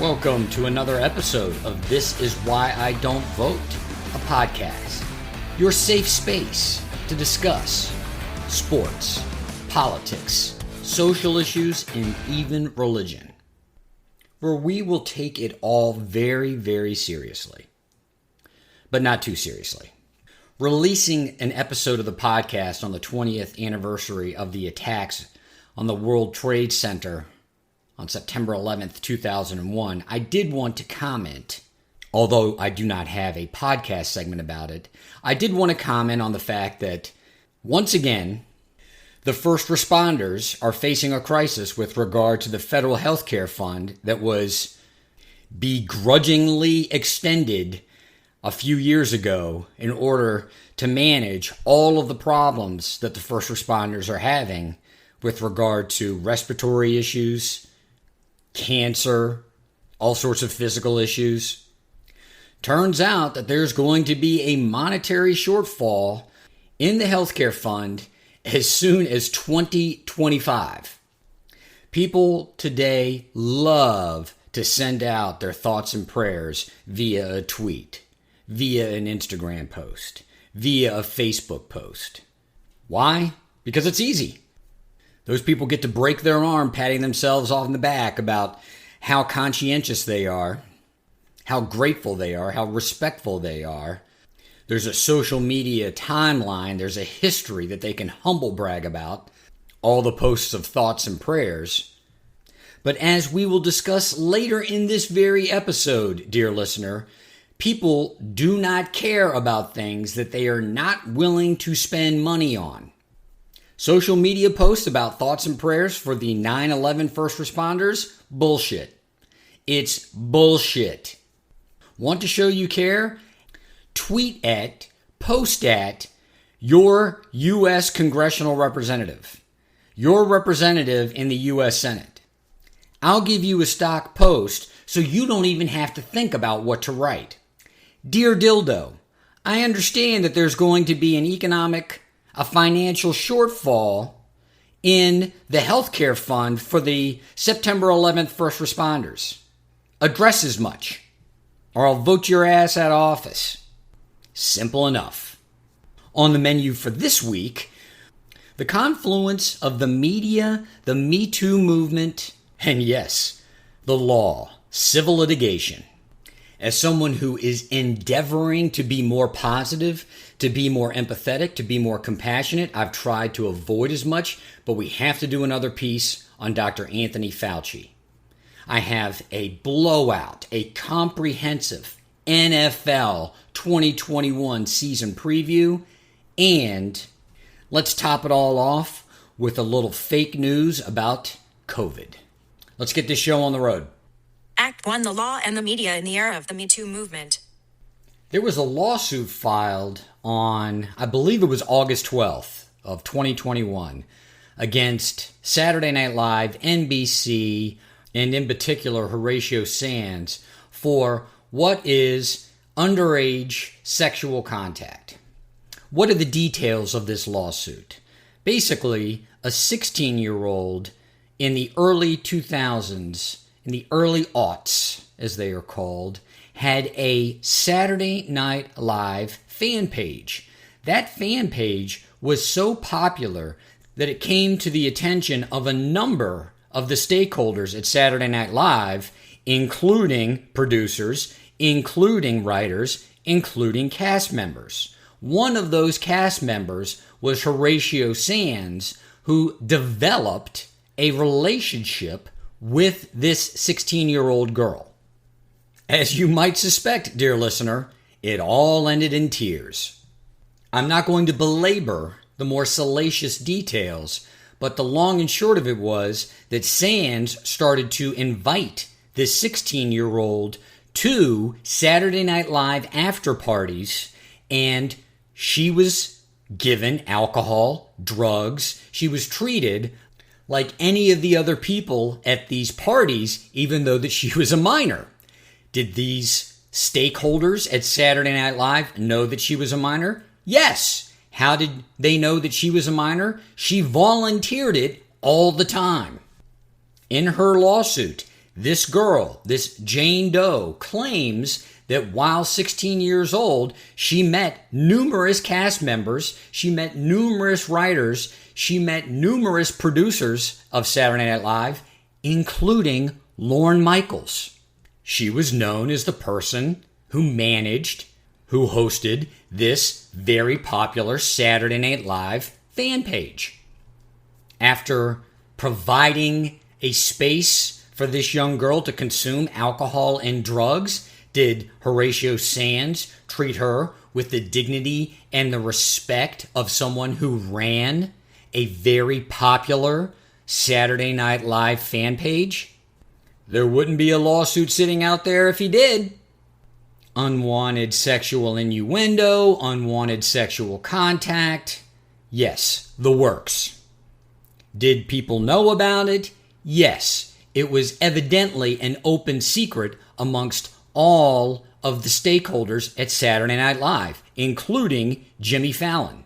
Welcome to another episode of This Is Why I Don't Vote, a podcast. Your safe space to discuss sports, politics, social issues, and even religion. Where we will take it all very, very seriously. But not too seriously. Releasing an episode of the podcast on the 20th anniversary of the attacks on the World Trade Center on September 11th, 2001, I did want to comment, although I do not have a podcast segment about it, I did want to comment on the fact that, once again, the first responders are facing a crisis with regard to the federal health care fund that was begrudgingly extended a few years ago in order to manage all of the problems that the first responders are having with regard to respiratory issues, cancer, all sorts of physical issues. Turns out that there's going to be a monetary shortfall in the healthcare fund as soon as 2025. People today love to send out their thoughts and prayers via a tweet, via an Instagram post, via a Facebook post. Why? Because it's easy. Those people get to break their arm patting themselves on the back about how conscientious they are, how grateful they are, how respectful they are. There's a social media timeline. There's a history that they can humble brag about, all the posts of thoughts and prayers. But as we will discuss later in this very episode, dear listener, people do not care about things that they are not willing to spend money on. Social media posts about thoughts and prayers for the 9/11 first responders? Bullshit. It's bullshit. Want to show you care? Tweet at, post at your U.S. congressional representative, your representative in the U.S. Senate. I'll give you a stock post so you don't even have to think about what to write. Dear Dildo, I understand that there's going to be a financial shortfall in the healthcare fund for the September 11th first responders. Address as much, or I'll vote your ass out of office. Simple enough. On the menu for this week, the confluence of the media, the metoo movement, and yes, the law, civil litigation. As someone who is endeavoring to be more positive, to be more empathetic, to be more compassionate, I've tried to avoid as much, but we have to do another piece on Dr. Anthony Fauci. I have a blowout, a comprehensive NFL 2021 season preview, and let's top it all off with a little fake news about COVID. Let's get this show on the road. Act 1. The law and the media in the era of the Me Too movement. There was a lawsuit filed on, I believe it was August 12th of 2021, against Saturday Night Live, NBC, and in particular Horatio Sands for what is underage sexual contact. What are the details of this lawsuit? Basically, a 16-year-old in the early 2000s, in the early aughts, as they are called, had a Saturday Night Live fan page. That fan page was so popular that it came to the attention of a number of the stakeholders at Saturday Night Live, including producers, including writers, including cast members. One of those cast members was Horatio Sands, who developed a relationship with this 16-year-old girl. As you might suspect, dear listener, it all ended in tears. I'm not going to belabor the more salacious details, but the long and short of it was that Sands started to invite this 16-year-old to Saturday Night Live after parties, and she was given alcohol, drugs. She was treated like any of the other people at these parties, even though that she was a minor. Did these stakeholders at Saturday Night Live know that she was a minor? Yes. How did they know that she was a minor? She volunteered it all the time. In her lawsuit, This girl, this Jane Doe, claims that while 16 years old, she met numerous cast members, she met numerous writers, she met numerous producers of Saturday Night Live, including Lorne Michaels. She was known as the person who managed, who hosted this very popular Saturday Night Live fan page. After providing a space for this young girl to consume alcohol and drugs, did Horatio Sanz treat her with the dignity and the respect of someone who ran a very popular Saturday Night Live fan page? There wouldn't be a lawsuit sitting out there if he did. Unwanted sexual innuendo, unwanted sexual contact. Yes, the works. Did people know about it? Yes. It was evidently an open secret amongst all of the stakeholders at Saturday Night Live, including Jimmy Fallon.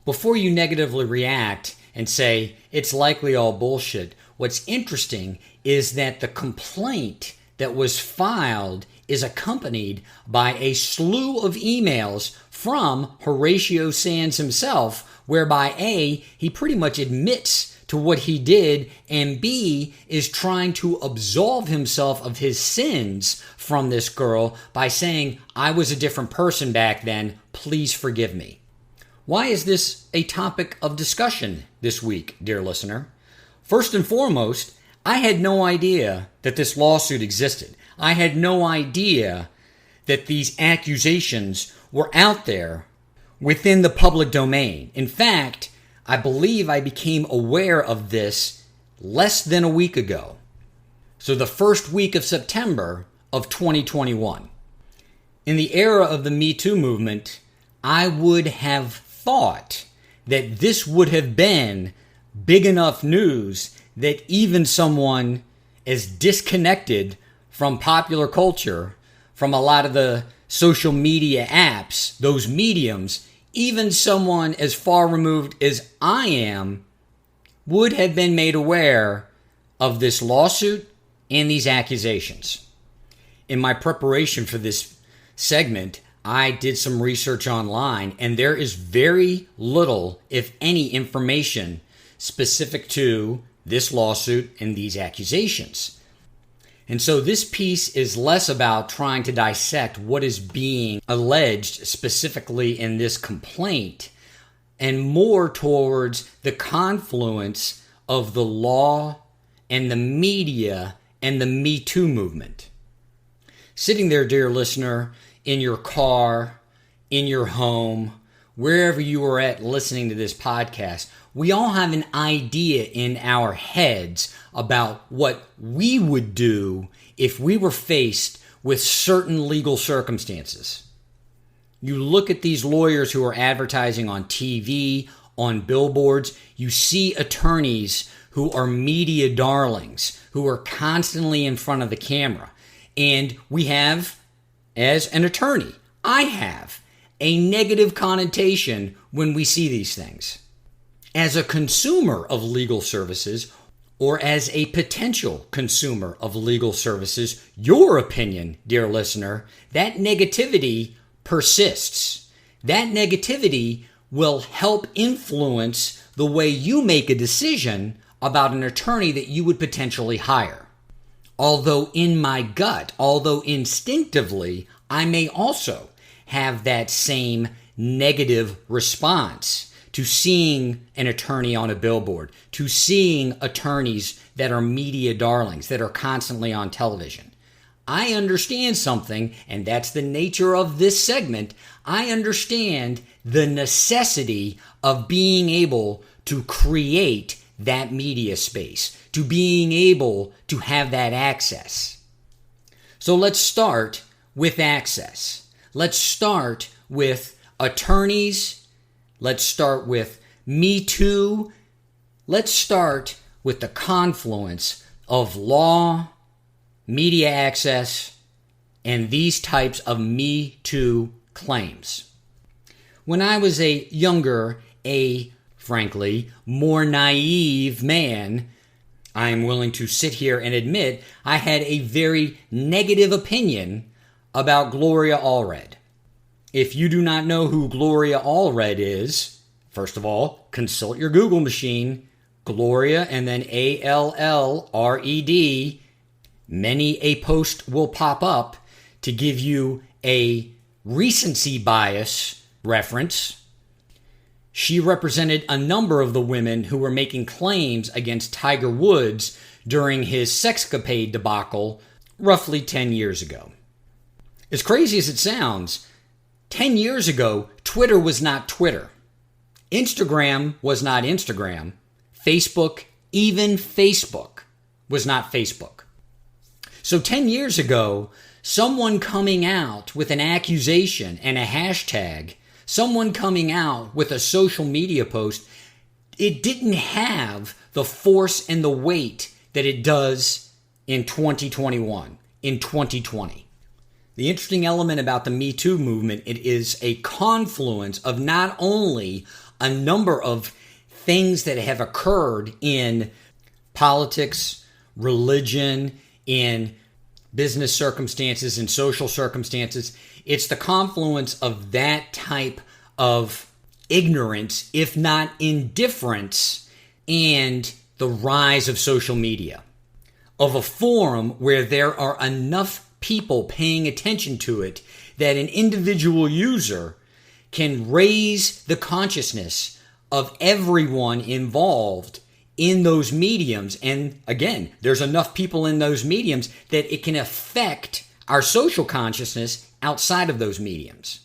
Before you negatively react and say it's likely all bullshit, what's interesting is that the complaint that was filed is accompanied by a slew of emails from Horatio Sanz himself, whereby A, he pretty much admits to what he did, and B, is trying to absolve himself of his sins from this girl by saying, I was a different person back then, please forgive me. Why is this a topic of discussion this week, dear listener? First and foremost, I had no idea that this lawsuit existed. I had no idea that these accusations were out there within the public domain. In fact, I believe I became aware of this less than a week ago. So the first week of September of 2021. In the era of the Me Too movement, I would have thought that this would have been big enough news that even someone as disconnected from popular culture, from a lot of the social media apps, those mediums, even someone as far removed as I am would have been made aware of this lawsuit and these accusations. In my preparation for this segment, I did some research online, and there is very little, if any, information specific to this lawsuit and these accusations. And so this piece is less about trying to dissect what is being alleged specifically in this complaint and more towards the confluence of the law and the media and the Me Too movement. Sitting there, dear listener, in your car, in your home, wherever you are at listening to this podcast, we all have an idea in our heads about what we would do if we were faced with certain legal circumstances. You look at these lawyers who are advertising on TV, on billboards, you see attorneys who are media darlings, who are constantly in front of the camera. And we have, as an attorney, I have a negative connotation when we see these things. As a consumer of legal services, or as a potential consumer of legal services, your opinion, dear listener, that negativity persists. That negativity will help influence the way you make a decision about an attorney that you would potentially hire. Although in my gut, although instinctively, I may also have that same negative response to seeing an attorney on a billboard, to seeing attorneys that are media darlings, that are constantly on television. I understand something, and that's the nature of this segment. I understand the necessity of being able to create that media space, to being able to have that access. So let's start with access. Let's start with attorneys. Let's start with Me Too. Let's start with the confluence of law, media access, and these types of Me Too claims. When I was a younger, frankly, more naive man, I am willing to sit here and admit I had a very negative opinion about Gloria Allred. If you do not know who Gloria Allred is, first of all, consult your Google machine, Gloria and then Allred. Many a post will pop up to give you a recency bias reference. She represented a number of the women who were making claims against Tiger Woods during his sexcapade debacle roughly 10 years ago. As crazy as it sounds, 10 years ago, Twitter was not Twitter. Instagram was not Instagram. Facebook, even Facebook, was not Facebook. So 10 years ago, someone coming out with an accusation and a hashtag, someone coming out with a social media post, it didn't have the force and the weight that it does in 2021, in 2020. The interesting element about the Me Too movement, it is a confluence of not only a number of things that have occurred in politics, religion, in business circumstances, in social circumstances. It's the confluence of that type of ignorance, if not indifference, and the rise of social media, of a forum where there are enough people paying attention to it that an individual user can raise the consciousness of everyone involved in those mediums. And again, there's enough people in those mediums that it can affect our social consciousness outside of those mediums.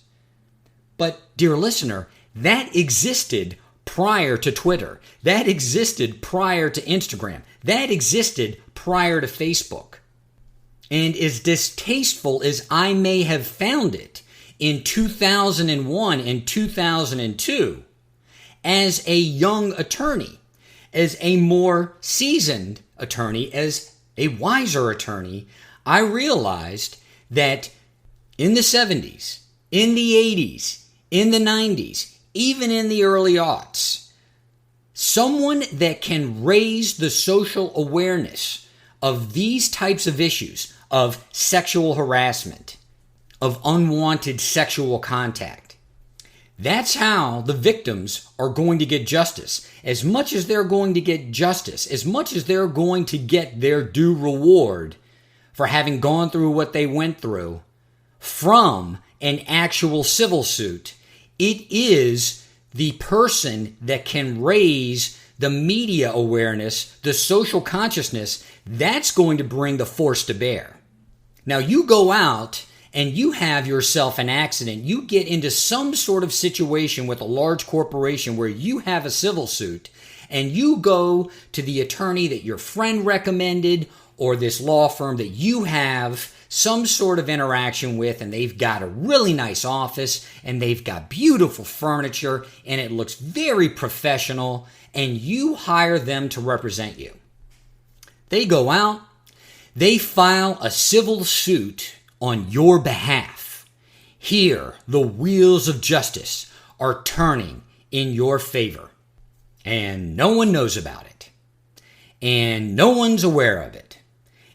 But, dear listener, that existed prior to Twitter. That existed prior to Instagram. That existed prior to Facebook. And as distasteful as I may have found it in 2001 and 2002, as a young attorney, as a more seasoned attorney, as a wiser attorney, I realized that in the 70s, in the 80s, in the 90s, even in the early aughts, someone that can raise the social awareness of these types of issues, of sexual harassment, of unwanted sexual contact, that's how the victims are going to get justice. As much as they're going to get justice, as much as they're going to get their due reward for having gone through what they went through from an actual civil suit, it is the person that can raise the media awareness, the social consciousness, that's going to bring the force to bear. Now, you go out and you have yourself an accident, you get into some sort of situation with a large corporation where you have a civil suit, and you go to the attorney that your friend recommended or this law firm that you have some sort of interaction with, and they've got a really nice office and they've got beautiful furniture and it looks very professional, and you hire them to represent you. They go out, they file a civil suit on your behalf. Here, the wheels of justice are turning in your favor. And no one knows about it. And no one's aware of it.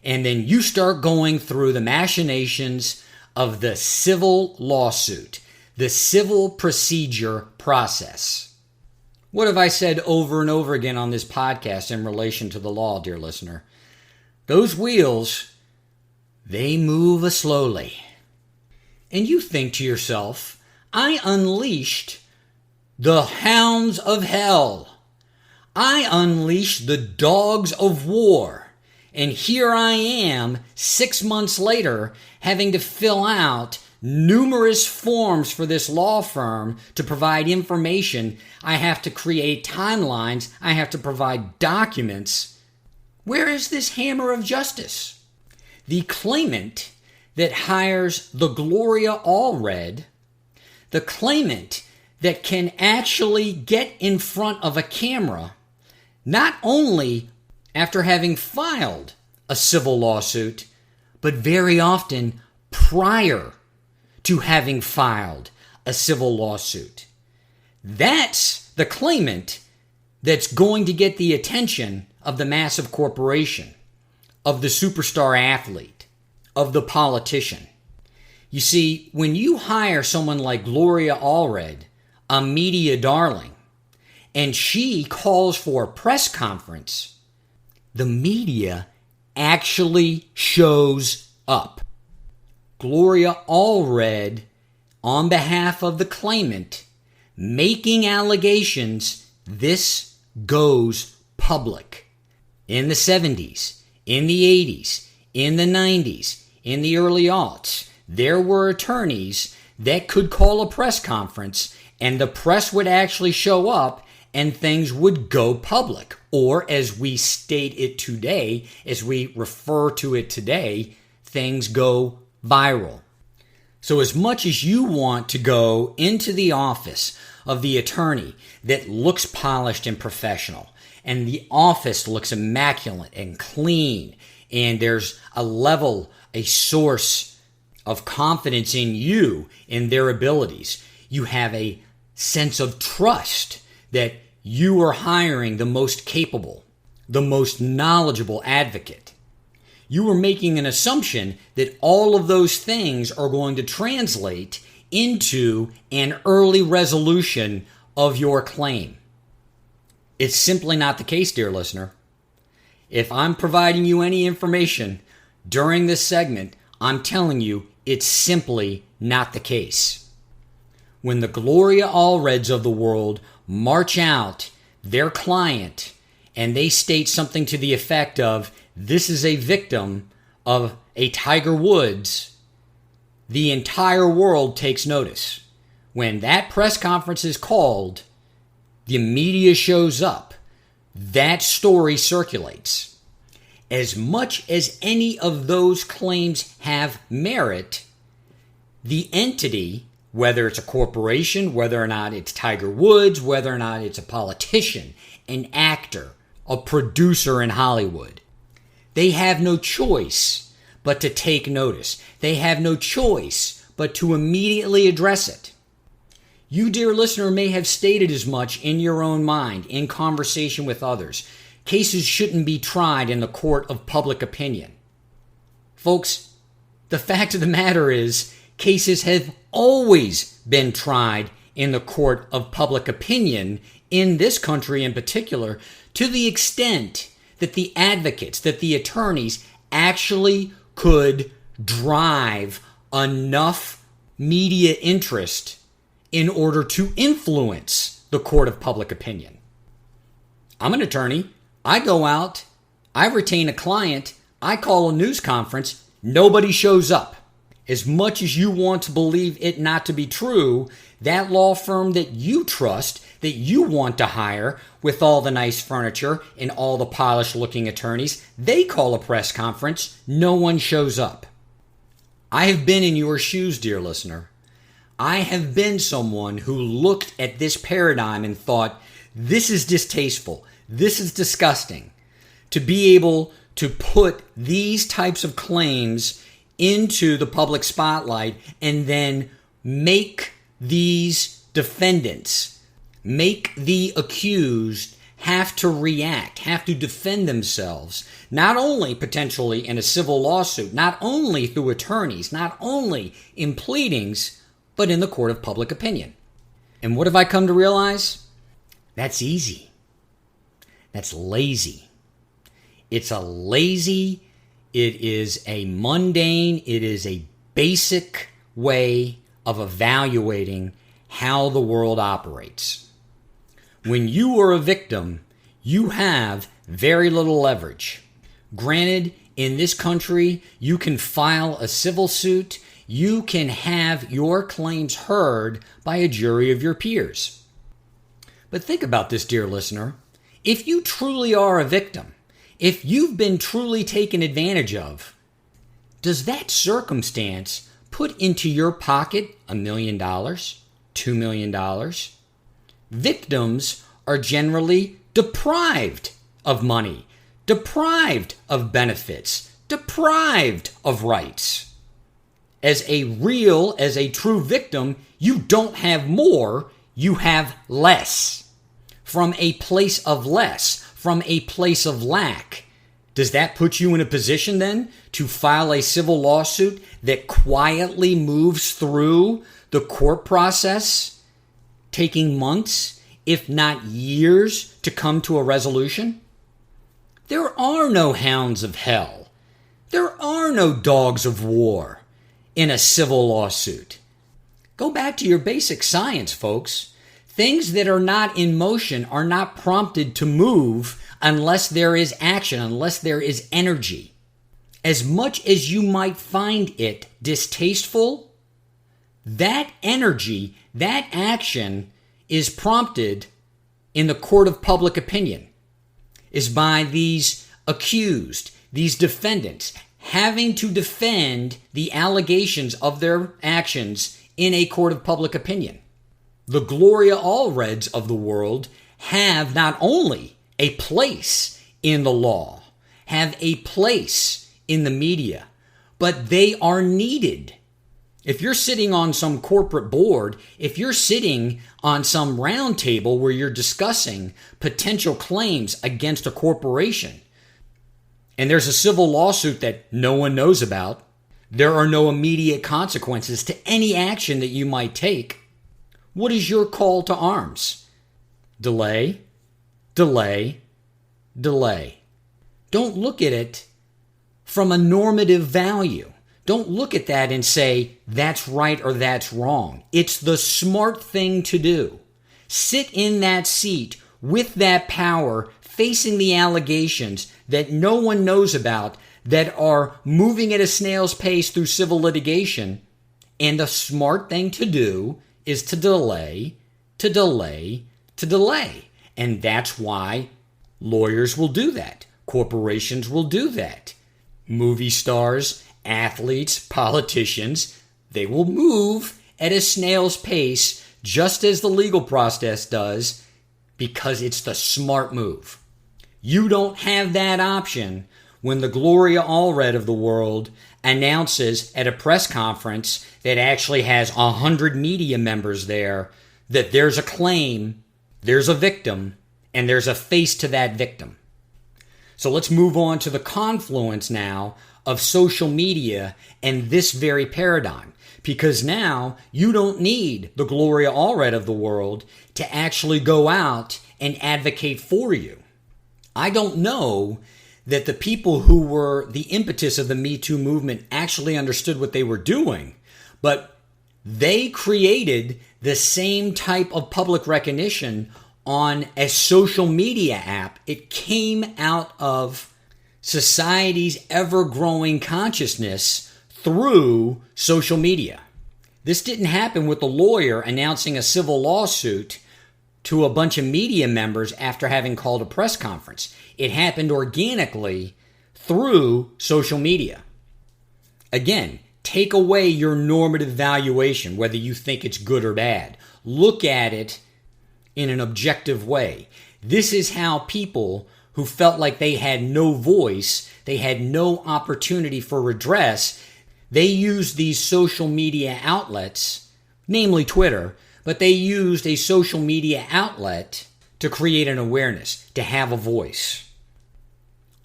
And then you start going through the machinations of the civil lawsuit, the civil procedure process. What have I said over and over again on this podcast in relation to the law, dear listener? Those wheels, they move slowly. And you think to yourself, I unleashed the hounds of hell. I unleashed the dogs of war. And here I am, 6 months later, having to fill out numerous forms for this law firm to provide information. I have to create timelines. I have to provide documents. Where is this hammer of justice? The claimant that hires the Gloria Allred, the claimant that can actually get in front of a camera, not only after having filed a civil lawsuit, but very often prior to having filed a civil lawsuit. That's the claimant that's going to get the attention of the massive corporation, of the superstar athlete, of the politician. You see, when you hire someone like Gloria Allred, a media darling, and she calls for a press conference, the media actually shows up. Gloria Allred, on behalf of the claimant, making allegations, this goes public. In the 70s, in the 80s, in the 90s, in the early aughts, there were attorneys that could call a press conference and the press would actually show up and things would go public. Or as we state it today, as we refer to it today, things go viral. So as much as you want to go into the office of the attorney that looks polished and professional, and the office looks immaculate and clean, and there's a level, a source of confidence in you, in their abilities, you have a sense of trust that you are hiring the most capable, the most knowledgeable advocate. You are making an assumption that all of those things are going to translate into an early resolution of your claim. It's simply not the case, dear listener. If I'm providing you any information during this segment, I'm telling you it's simply not the case. When the Gloria Allreds of the world march out their client and they state something to the effect of, this is a victim of a Tiger Woods, the entire world takes notice. When that press conference is called, the media shows up. That story circulates. As much as any of those claims have merit, the entity, whether it's a corporation, whether or not it's Tiger Woods, whether or not it's a politician, an actor, a producer in Hollywood, they have no choice but to take notice. They have no choice but to immediately address it. You, dear listener, may have stated as much in your own mind, in conversation with others. Cases shouldn't be tried in the court of public opinion. Folks, the fact of the matter is, cases have always been tried in the court of public opinion, in this country in particular, to the extent that the advocates, that the attorneys actually could drive enough media interest in order to influence the court of public opinion. I'm an attorney. I go out, I retain a client, I call a news conference, nobody shows up. As much as you want to believe it not to be true, that law firm that you trust, that you want to hire with all the nice furniture and all the polished looking attorneys, they call a press conference, no one shows up. I have been in your shoes, dear listener. I have been someone who looked at this paradigm and thought, this is distasteful, this is disgusting. To be able to put these types of claims into the public spotlight and then make these defendants, make the accused have to react, have to defend themselves, not only potentially in a civil lawsuit, not only through attorneys, not only in pleadings, but in the court of public opinion. And what have I come to realize? That's easy. That's lazy. It is a mundane, it is a basic way of evaluating how the world operates. When you are a victim, you have very little leverage. Granted, in this country, you can file a civil suit, you can have your claims heard by a jury of your peers. But think about this, dear listener. If you truly are a victim, if you've been truly taken advantage of, does that circumstance put into your pocket $1 million, $2 million? Victims are generally deprived of money, deprived of benefits, deprived of rights. As a true victim, you don't have more, you have less. From a place of less, from a place of lack, does that put you in a position then to file a civil lawsuit that quietly moves through the court process, taking months, if not years, to come to a resolution? There are no hounds of hell. There are no dogs of war in a civil lawsuit. Go back to your basic science, folks. Things that are not in motion are not prompted to move unless there is action, unless there is energy. As much as you might find it distasteful, that energy, that action is prompted in the court of public opinion, is by these accused, these defendants, having to defend the allegations of their actions in a court of public opinion. The Gloria Allreds of the world have not only a place in the law, have a place in the media, but they are needed. If you're sitting on some corporate board, if you're sitting on some round table where you're discussing potential claims against a corporation, and there's a civil lawsuit that no one knows about, there are no immediate consequences to any action that you might take, what is your call to arms? Delay, delay, delay. Don't look at it from a normative value. Don't look at that and say, that's right or that's wrong. It's the smart thing to do. Sit in that seat with that power, facing the allegations that no one knows about, that are moving at a snail's pace through civil litigation. And the smart thing to do is to delay, to delay, to delay. And that's why lawyers will do that. Corporations will do that. Movie stars, athletes, politicians, they will move at a snail's pace just as the legal process does because it's the smart move. You don't have that option when the Gloria Allred of the world announces at a press conference that actually has 100 media members there that there's a claim, there's a victim, and there's a face to that victim. So let's move on to the confluence now of social media and this very paradigm. Because now you don't need the Gloria Allred of the world to actually go out and advocate for you. I don't know that the people who were the impetus of the Me Too movement actually understood what they were doing, but they created the same type of public recognition on a social media app. It came out of society's ever-growing consciousness through social media. This didn't happen with the lawyer announcing a civil lawsuit to a bunch of media members after having called a press conference. It happened organically through social media. Again, take away your normative valuation, whether you think it's good or bad. Look at it in an objective way. This is how people who felt like they had no voice, they had no opportunity for redress, they used these social media outlets, namely Twitter, but they used a social media outlet to create an awareness, to have a voice.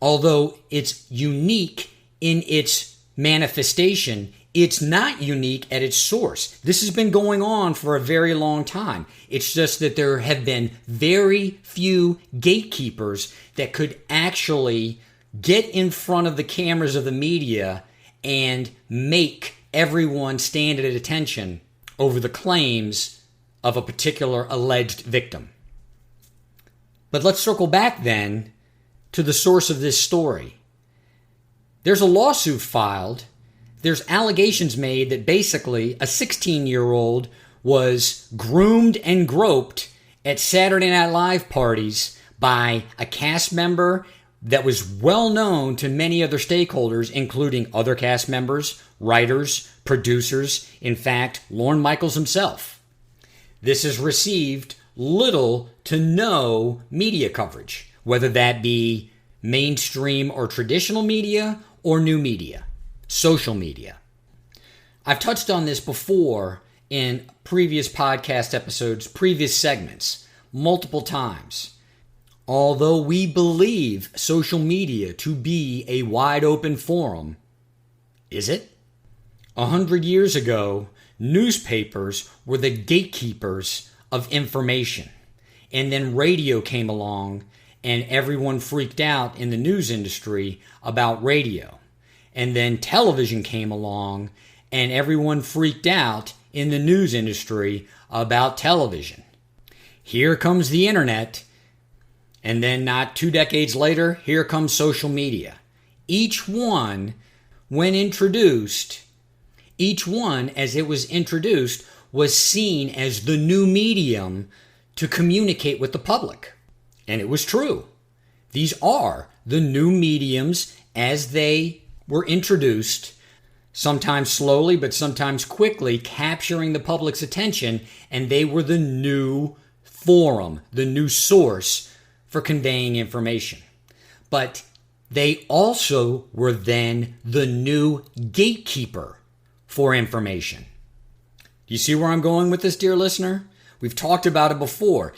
Although it's unique in its manifestation, it's not unique at its source. This has been going on for a very long time. It's just that there have been very few gatekeepers that could actually get in front of the cameras of the media and make everyone stand at attention over the claims of a particular alleged victim. But let's circle back then to the source of this story. There's a lawsuit filed. There's allegations made that basically a 16-year-old was groomed and groped at Saturday Night Live parties by a cast member that was well known to many other stakeholders, including other cast members, writers, producers, in fact, Lorne Michaels himself. This has received little to no media coverage, whether that be mainstream or traditional media or new media, social media. I've touched on this before in previous podcast episodes, previous segments, multiple times. Although we believe social media to be a wide open forum, is it? 100 years ago, newspapers were the gatekeepers of information. And then radio came along and everyone freaked out in the news industry about radio. And then television came along and everyone freaked out in the news industry about television. Here comes the internet. And then not 2 decades later, here comes social media. Each one, when introduced, each one as it was introduced was seen as the new medium to communicate with the public. And it was true. These are the new mediums as they were introduced, sometimes slowly but sometimes quickly, capturing the public's attention, and they were the new forum, the new source for conveying information. But they also were then the new gatekeeper for information. Do you see where I'm going with this, dear listener? We've talked about it before.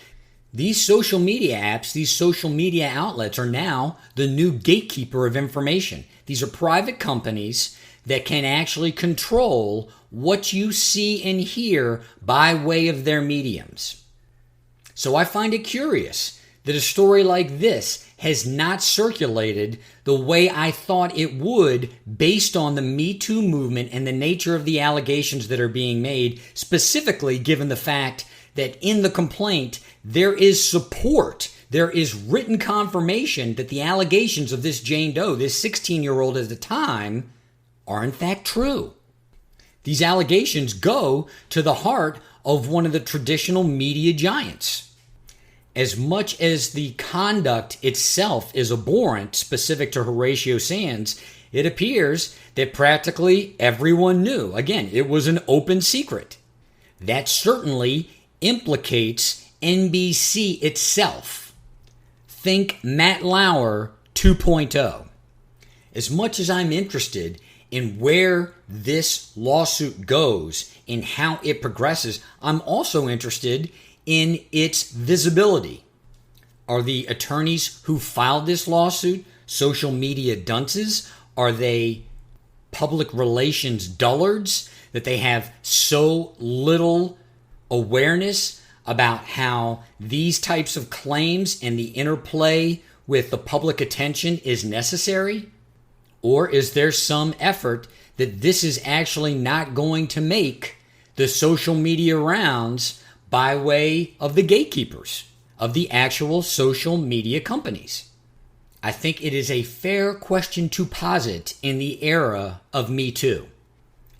These social media apps, these social media outlets are now the new gatekeeper of information. These are private companies that can actually control what you see and hear by way of their mediums. So I find it curious that a story like this has not circulated the way I thought it would based on the Me Too movement and the nature of the allegations that are being made, specifically given the fact that in the complaint there is support, there is written confirmation that the allegations of this Jane Doe, this 16-year-old at the time, are in fact true. These allegations go to the heart of one of the traditional media giants. As much as the conduct itself is abhorrent, specific to Horatio Sands, it appears that practically everyone knew. Again, it was an open secret. That certainly implicates NBC itself. Think Matt Lauer 2.0. As much as I'm interested in where this lawsuit goes and how it progresses, I'm also interested in its visibility. Are the attorneys who filed this lawsuit social media dunces? Are they public relations dullards that they have so little awareness about how these types of claims and the interplay with the public attention is necessary? Or is there some effort that this is actually not going to make the social media rounds by way of the gatekeepers, of the actual social media companies? I think it is a fair question to posit in the era of Me Too.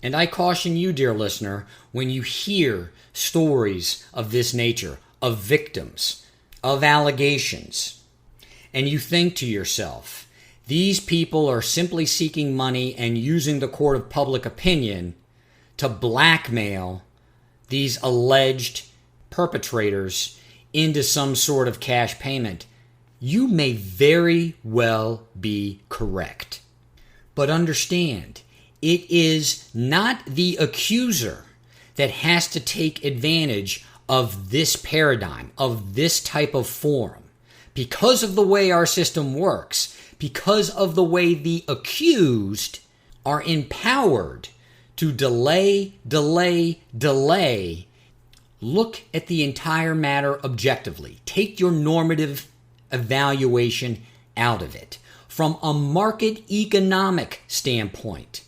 And I caution you, dear listener, when you hear stories of this nature, of victims, of allegations, and you think to yourself, these people are simply seeking money and using the court of public opinion to blackmail these alleged perpetrators into some sort of cash payment, you may very well be correct. But understand, it is not the accuser that has to take advantage of this paradigm, of this type of forum. Because of the way our system works, because of the way the accused are empowered to delay, look at the entire matter objectively. Take your normative evaluation out of it. From a market economic standpoint,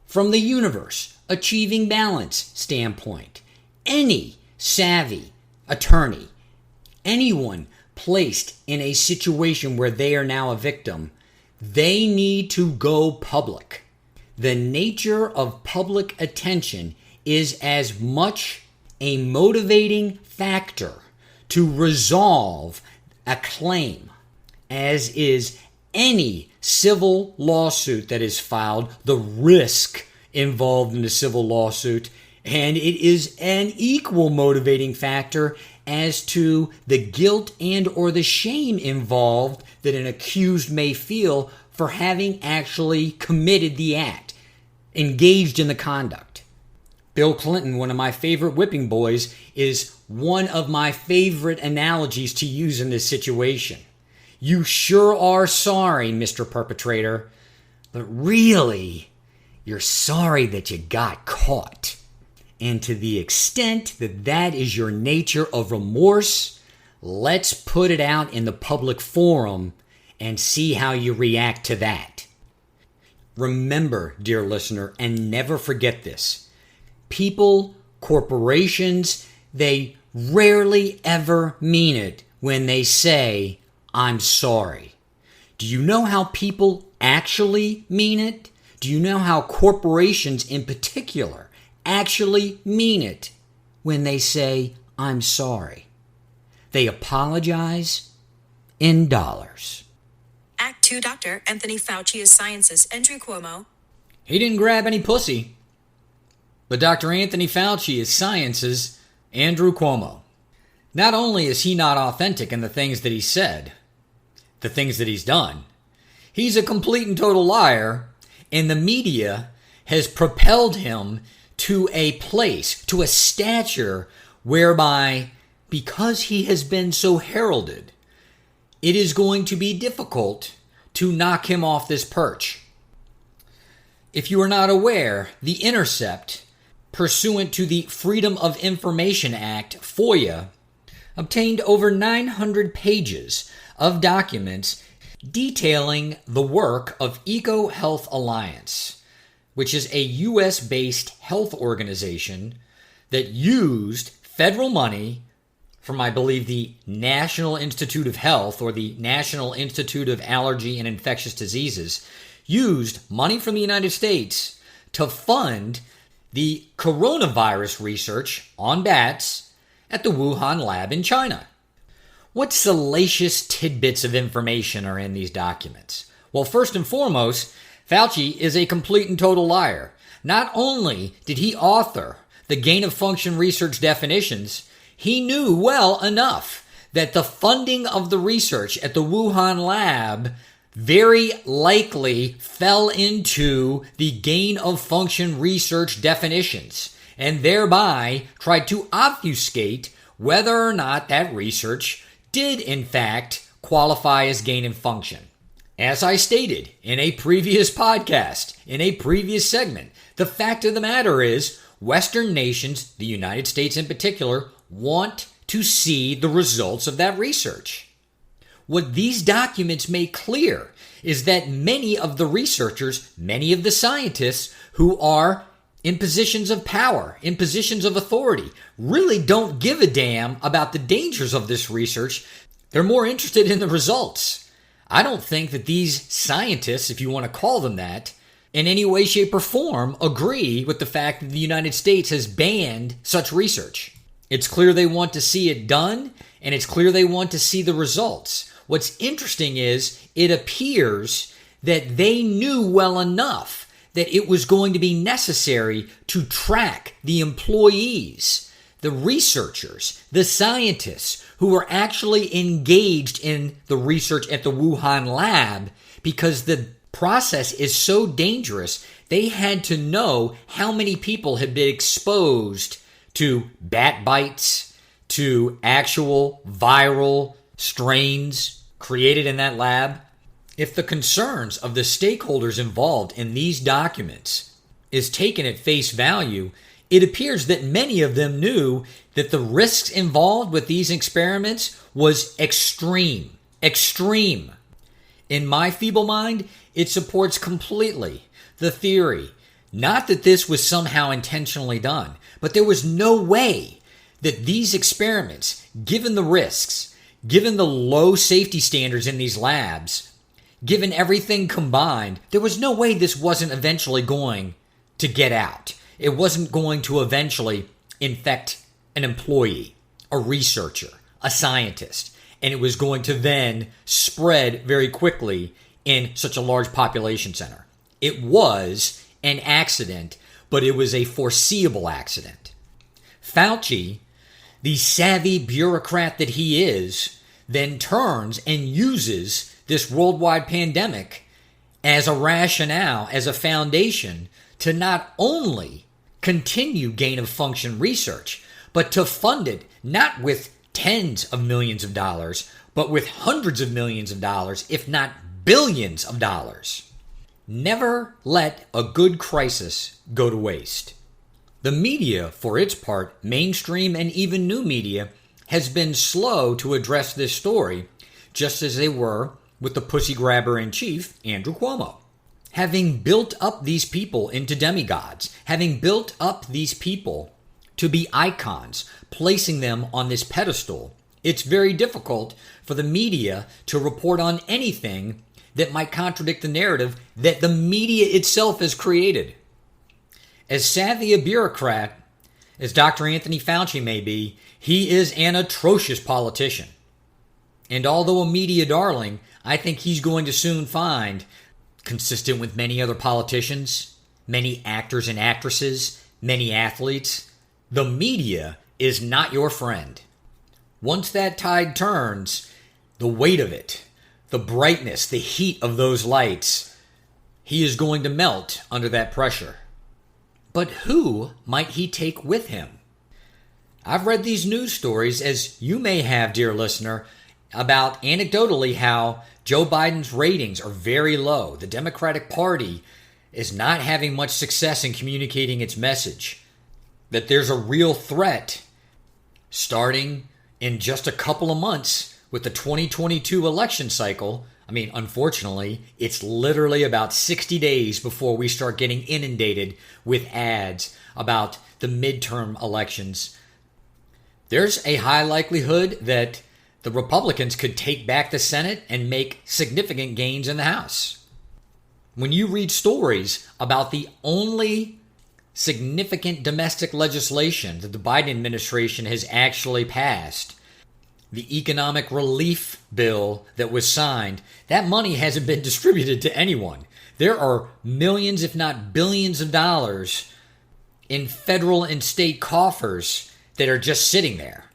from the universe achieving balance standpoint, any savvy attorney, anyone placed in a situation where they are now a victim, they need to go public. The nature of public attention is as much a motivating factor to resolve a claim as is any civil lawsuit that is filed, the risk involved in a civil lawsuit, and it is an equal motivating factor as to the guilt and or the shame involved that an accused may feel for having actually committed the act, engaged in the conduct. Bill Clinton, one of my favorite whipping boys, is one of my favorite analogies to use in this situation. You sure are sorry, Mr. Perpetrator. But really, you're sorry that you got caught. And to the extent that that is your nature of remorse, let's put it out in the public forum and see how you react to that. Remember, dear listener, and never forget this. People, corporations, they rarely ever mean it when they say, I'm sorry. Do you know how people actually mean it? Do you know how corporations in particular actually mean it when they say, I'm sorry? They apologize in dollars. Act 2 Dr. Anthony Fauci is Science's Andrew Cuomo. He didn't grab any pussy. But Dr. Anthony Fauci is Science's Andrew Cuomo. Not only is he not authentic in the things that he said, the things that he's done, he's a complete and total liar, and the media has propelled him to a place, to a stature whereby, because he has been so heralded, it is going to be difficult to knock him off this perch. If you are not aware, The Intercept, pursuant to the Freedom of Information Act, FOIA, obtained over 900 pages of documents detailing the work of EcoHealth Alliance, which is a U.S.-based health organization that used federal money from, I believe, the National Institute of Health or the National Institute of Allergy and Infectious Diseases, used money from the United States to fund the coronavirus research on bats at the Wuhan lab in China. What salacious tidbits of information are in these documents? Well, first and foremost, Fauci is a complete and total liar. Not only did he author the gain-of-function research definitions, he knew well enough that the funding of the research at the Wuhan lab very likely fell into the gain-of-function research definitions, and thereby tried to obfuscate whether or not that research did in fact qualify as gain-of-function. As I stated in a previous podcast, in a previous segment, the fact of the matter is Western nations, the United States in particular, want to see the results of that research. What these documents make clear is that many of the researchers, many of the scientists who are in positions of power, in positions of authority, really don't give a damn about the dangers of this research. They're more interested in the results. I don't think that these scientists, if you want to call them that, in any way, shape, or form agree with the fact that the United States has banned such research. It's clear they want to see it done, and it's clear they want to see the results. What's interesting is it appears that they knew well enough that it was going to be necessary to track the employees, the researchers, the scientists who were actually engaged in the research at the Wuhan lab, because the process is so dangerous. They had to know how many people had been exposed to bat bites, to actual viral strains created in that lab. If the concerns of the stakeholders involved in these documents is taken at face value, it appears that many of them knew that the risks involved with these experiments was extreme. Extreme. In my feeble mind, it supports completely the theory, not that this was somehow intentionally done, but there was no way that these experiments, given the risks, given the low safety standards in these labs, given everything combined, there was no way this wasn't eventually going to get out. It wasn't going to eventually infect an employee, a researcher, a scientist, and it was going to then spread very quickly in such a large population center. It was an accident, but it was a foreseeable accident. Fauci, the savvy bureaucrat that he is, then turns and uses this worldwide pandemic as a rationale, as a foundation to not only continue gain-of-function research, but to fund it not with tens of millions of dollars, but with hundreds of millions of dollars, if not billions of dollars. Never let a good crisis go to waste. The media, for its part, mainstream and even new media, has been slow to address this story, just as they were with the pussy grabber in chief, Andrew Cuomo. Having built up these people into demigods, having built up these people to be icons, placing them on this pedestal, it's very difficult for the media to report on anything that might contradict the narrative that the media itself has created. As savvy a bureaucrat as Dr. Anthony Fauci may be, he is an atrocious politician. And although a media darling, I think he's going to soon find, consistent with many other politicians, many actors and actresses, many athletes, the media is not your friend. Once that tide turns, the weight of it, the brightness, the heat of those lights, he is going to melt under that pressure. But who might he take with him? I've read these news stories, as you may have, dear listener, about anecdotally how Joe Biden's ratings are very low. The Democratic Party is not having much success in communicating its message. That there's a real threat starting in just a couple of months with the 2022 election cycle. I mean, unfortunately, it's literally about 60 days before we start getting inundated with ads about the midterm elections. There's a high likelihood that the Republicans could take back the Senate and make significant gains in the House. When you read stories about the only significant domestic legislation that the Biden administration has actually passed, the economic relief bill that was signed, that money hasn't been distributed to anyone. There are millions, if not billions of dollars in federal and state coffers that are just sitting there.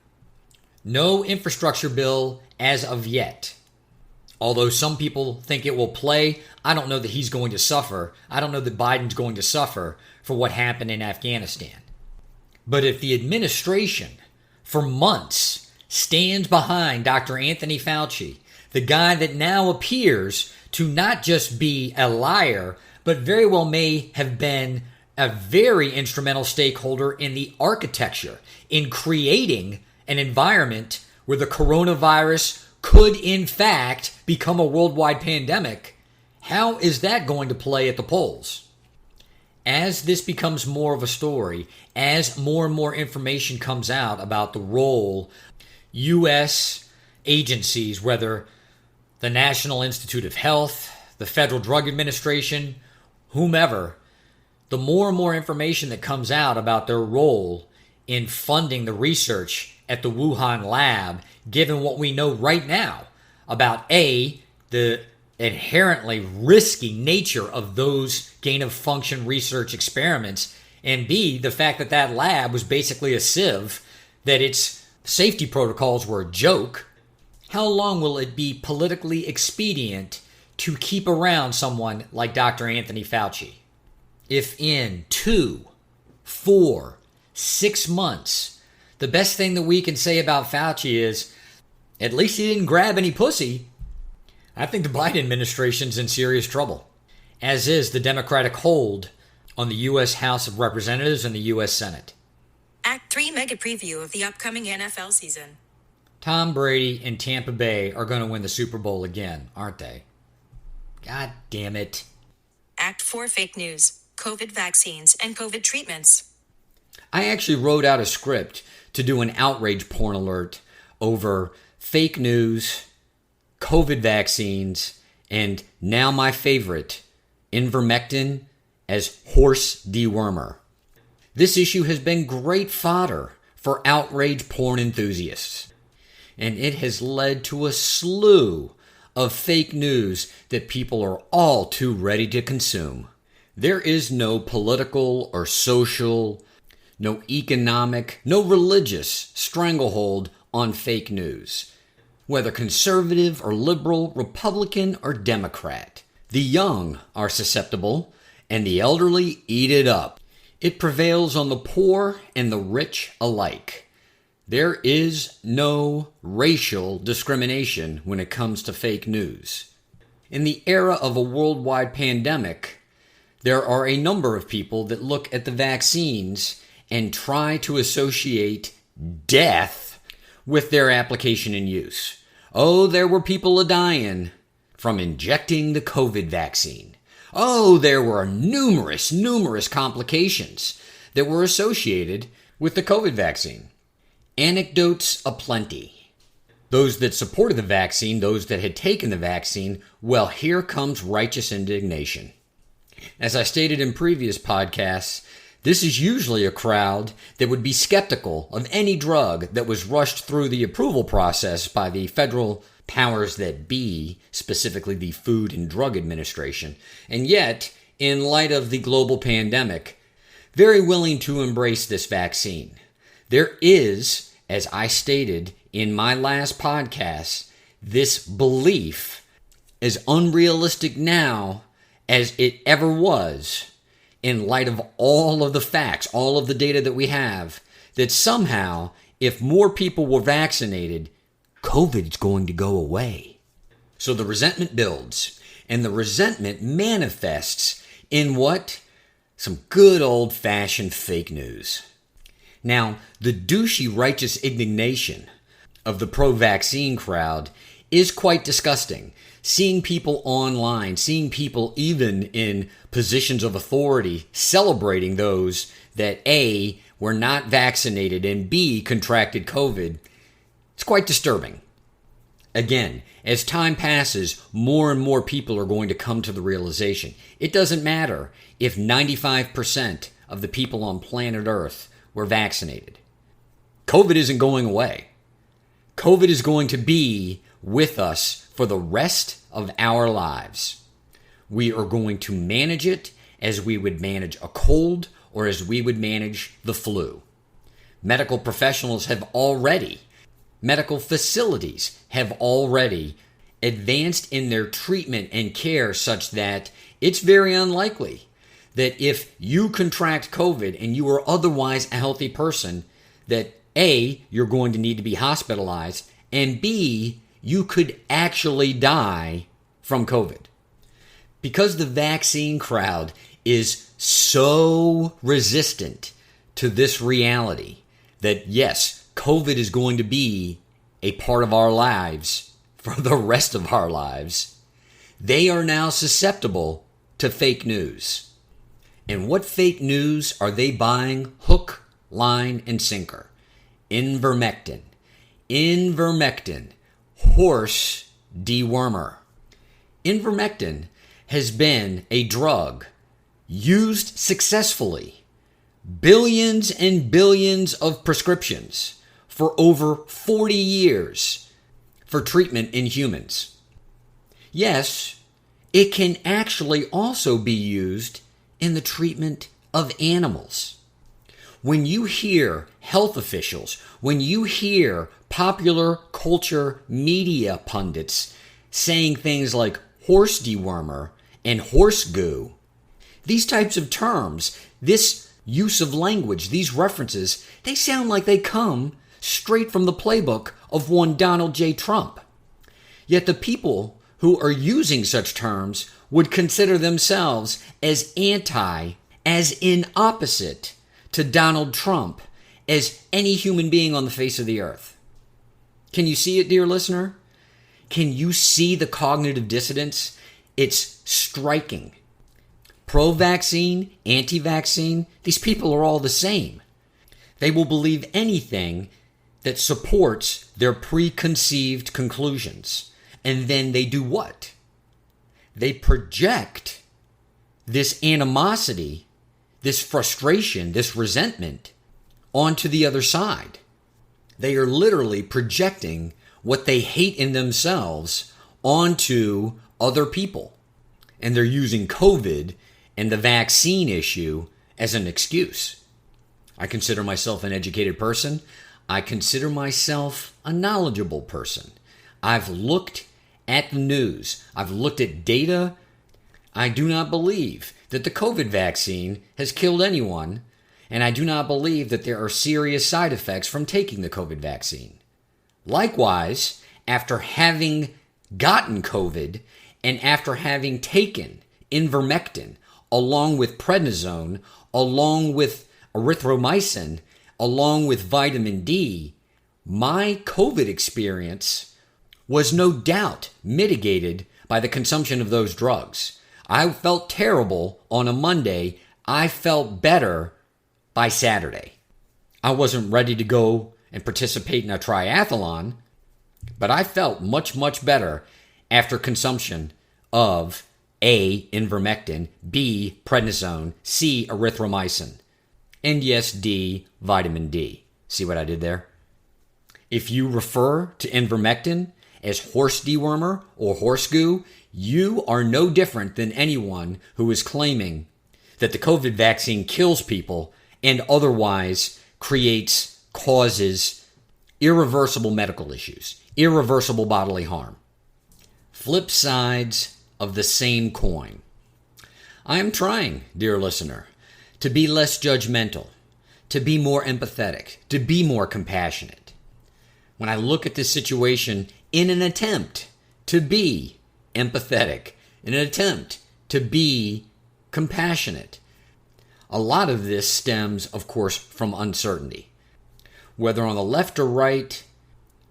No infrastructure bill as of yet. Although some people think it will play, I don't know that he's going to suffer. I don't know that Biden's going to suffer for what happened in Afghanistan. But if the administration, for months, stands behind Dr. Anthony Fauci, the guy that now appears to not just be a liar, but very well may have been a very instrumental stakeholder in the architecture, in creating an environment where the coronavirus could in fact become a worldwide pandemic, how is that going to play at the polls? As this becomes more of a story, as more and more information comes out about the role U.S. agencies, whether the National Institute of Health, the Federal Drug Administration, whomever, the more and more information that comes out about their role in funding the research at the Wuhan lab, given what we know right now about A, the inherently risky nature of those gain-of-function research experiments, and B, the fact that that lab was basically a sieve, that its safety protocols were a joke. How long will it be politically expedient to keep around someone like Dr. Anthony Fauci? If in 2, 4, 6 months, the best thing that we can say about Fauci is, at least he didn't grab any pussy, I think the Biden administration's in serious trouble, as is the Democratic hold on the U.S. House of Representatives and the U.S. Senate. Act 3 mega preview of the upcoming NFL season. Tom Brady and Tampa Bay are going to win the Super Bowl again, aren't they? God damn it. Act 4 fake news, COVID vaccines, and COVID treatments. I actually wrote out a script to do an outrage porn alert over fake news, COVID vaccines, and now my favorite, ivermectin as horse dewormer. This issue has been great fodder for outrage porn enthusiasts, and it has led to a slew of fake news that people are all too ready to consume. There is no political or social, no economic, no religious stranglehold on fake news. Whether conservative or liberal, Republican or Democrat, the young are susceptible, and the elderly eat it up. It prevails on the poor and the rich alike. There is no racial discrimination when it comes to fake news. In the era of a worldwide pandemic, there are a number of people that look at the vaccines and try to associate death with their application and use. Oh, there were people dying from injecting the COVID vaccine. Oh, there were numerous complications that were associated with the COVID vaccine. Anecdotes aplenty. Those that supported the vaccine, those that had taken the vaccine, well, here comes righteous indignation. As I stated in previous podcasts, this is usually a crowd that would be skeptical of any drug that was rushed through the approval process by the federal powers that be, specifically the Food and Drug Administration, and yet, in light of the global pandemic, very willing to embrace this vaccine. There is, as I stated in my last podcast, this belief as unrealistic now as it ever was in light of all of the facts, all of the data that we have, that somehow, if more people were vaccinated, COVID is going to go away. So the resentment builds, and the resentment manifests in what? Some good old-fashioned fake news. Now, the douchey righteous indignation of the pro-vaccine crowd is quite disgusting. Seeing people online, seeing people even in positions of authority celebrating those that A, were not vaccinated and B, contracted COVID, it's quite disturbing. Again, as time passes, more and more people are going to come to the realization. It doesn't matter if 95% of the people on planet Earth were vaccinated. COVID isn't going away. COVID is going to be with us for the rest of our lives. We are going to manage it as we would manage a cold or as we would manage the flu. Medical professionals have already, medical facilities have already advanced in their treatment and care such that it's very unlikely that if you contract COVID and you are otherwise a healthy person, that A, you're going to need to be hospitalized, and B, you could actually die from COVID. Because the vaccine crowd is so resistant to this reality that yes, COVID is going to be a part of our lives for the rest of our lives, they are now susceptible to fake news. And what fake news are they buying hook, line, and sinker? Ivermectin. Ivermectin. Horse dewormer. Ivermectin has been a drug used successfully, billions and billions of prescriptions for over 40 years for treatment in humans. Yes, it can actually also be used in the treatment of animals. When you hear health officials, when you hear popular culture media pundits saying things like horse dewormer and horse goo, these types of terms, this use of language, these references, they sound like they come straight from the playbook of one Donald J. Trump. Yet the people who are using such terms would consider themselves as as in opposite to Donald Trump as any human being on the face of the earth. Can you see it, dear listener? Can you see the cognitive dissonance? It's striking. Pro-vaccine, anti-vaccine, these people are all the same. They will believe anything that supports their preconceived conclusions. And then they do what? They project this animosity, this frustration, this resentment onto the other side. They are literally projecting what they hate in themselves onto other people. And they're using COVID and the vaccine issue as an excuse. I consider myself an educated person. I consider myself a knowledgeable person. I've looked at the news. I've looked at data. I do not believe that the COVID vaccine has killed anyone, and I do not believe that there are serious side effects from taking the COVID vaccine. Likewise, after having gotten COVID and after having taken ivermectin, along with prednisone, along with erythromycin, along with vitamin D, my COVID experience was no doubt mitigated by the consumption of those drugs. I felt terrible on a Monday. I felt better by Saturday. I wasn't ready to go and participate in a triathlon, but I felt much, much better after consumption of A, ivermectin, B, prednisone, C, erythromycin, and yes, D, vitamin D. See what I did there? If you refer to ivermectin as horse dewormer or horse goo, you are no different than anyone who is claiming that the COVID vaccine kills people and otherwise causes irreversible medical issues, irreversible bodily harm. Flip sides of the same coin. I am trying, dear listener, to be less judgmental, to be more empathetic, to be more compassionate. When I look at this situation in an attempt to be empathetic, in an attempt to be compassionate, a lot of this stems, of course, from uncertainty. Whether on the left or right,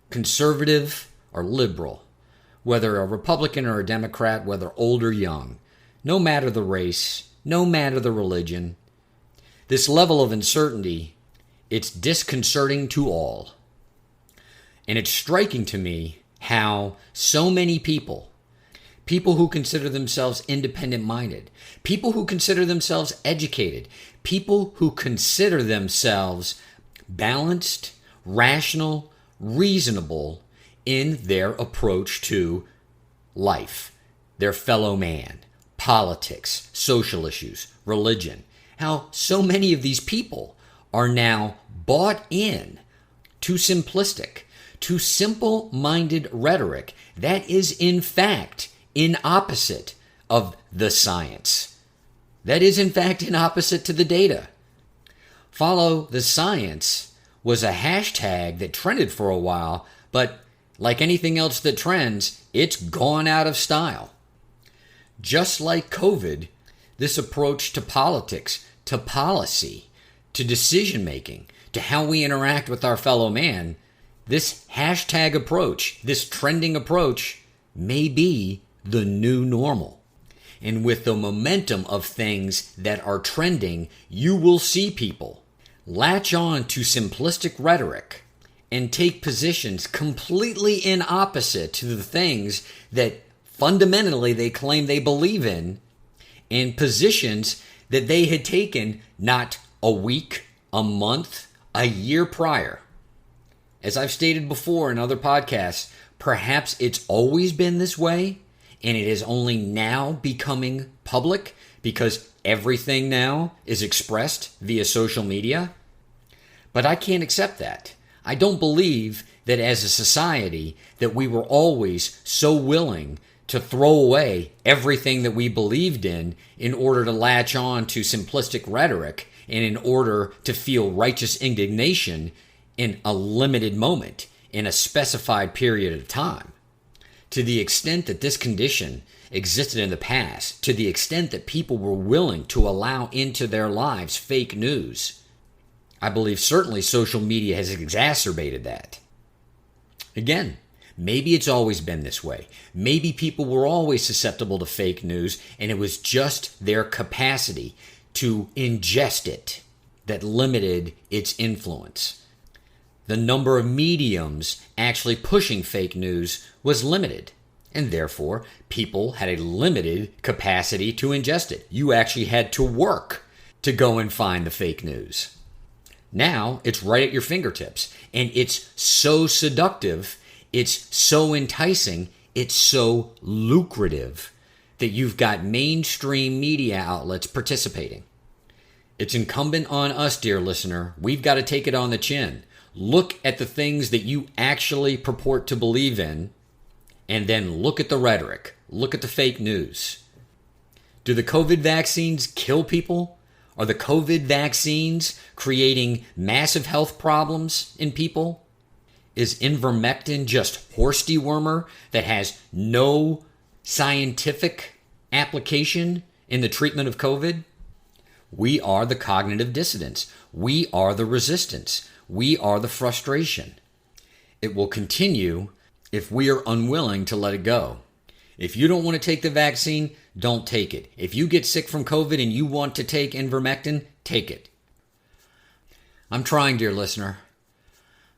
conservative or liberal, whether a Republican or a Democrat, whether old or young, no matter the race, no matter the religion, this level of uncertainty, it's disconcerting to all. And it's striking to me how so many people who consider themselves independent-minded, people who consider themselves educated, people who consider themselves balanced, rational, reasonable in their approach to life, their fellow man, politics, social issues, religion, how so many of these people are now bought in to simplistic, to simple-minded rhetoric that is in fact in opposite of the science. That is in fact in opposite to the data. Follow the science was a hashtag that trended for a while, but like anything else that trends, it's gone out of style. Just like COVID, this approach to politics, to policy, to decision-making, to how we interact with our fellow man, this hashtag approach, this trending approach, may be the new normal. And with the momentum of things that are trending, you will see people latch on to simplistic rhetoric and take positions completely in opposite to the things that fundamentally they claim they believe in, and positions that they had taken not a week, a month, a year prior. As I've stated before in other podcasts, perhaps it's always been this way, and it is only now becoming public because everything now is expressed via social media. But I can't accept that. I don't believe that as a society that we were always so willing to throw away everything that we believed in order to latch on to simplistic rhetoric and in order to feel righteous indignation in a limited moment, in a specified period of time. To the extent that this condition existed in the past, to the extent that people were willing to allow into their lives fake news, I believe certainly social media has exacerbated that. Again, maybe it's always been this way. Maybe people were always susceptible to fake news, and it was just their capacity to ingest it that limited its influence. The number of mediums actually pushing fake news was limited, and therefore people had a limited capacity to ingest it. You actually had to work to go and find the fake news. Now it's right at your fingertips, and it's so seductive, it's so enticing, it's so lucrative that you've got mainstream media outlets participating. It's incumbent on us, dear listener. We've got to take it on the chin. Look at the things that you actually purport to believe in, and then look at the rhetoric. Look at the fake news. Do the COVID vaccines kill people? Are the COVID vaccines creating massive health problems in people? Is ivermectin just horse dewormer that has no scientific application in the treatment of COVID? We are the cognitive dissidents. We are the resistance. We are the frustration. It will continue if we are unwilling to let it go. If you don't want to take the vaccine, don't take it. If you get sick from COVID and you want to take ivermectin, take it. I'm trying, dear listener.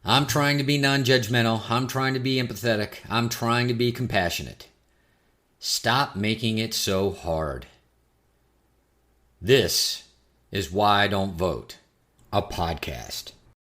I'm trying to be non-judgmental. I'm trying to be empathetic. I'm trying to be compassionate. Stop making it so hard. This is Why I Don't Vote, a podcast.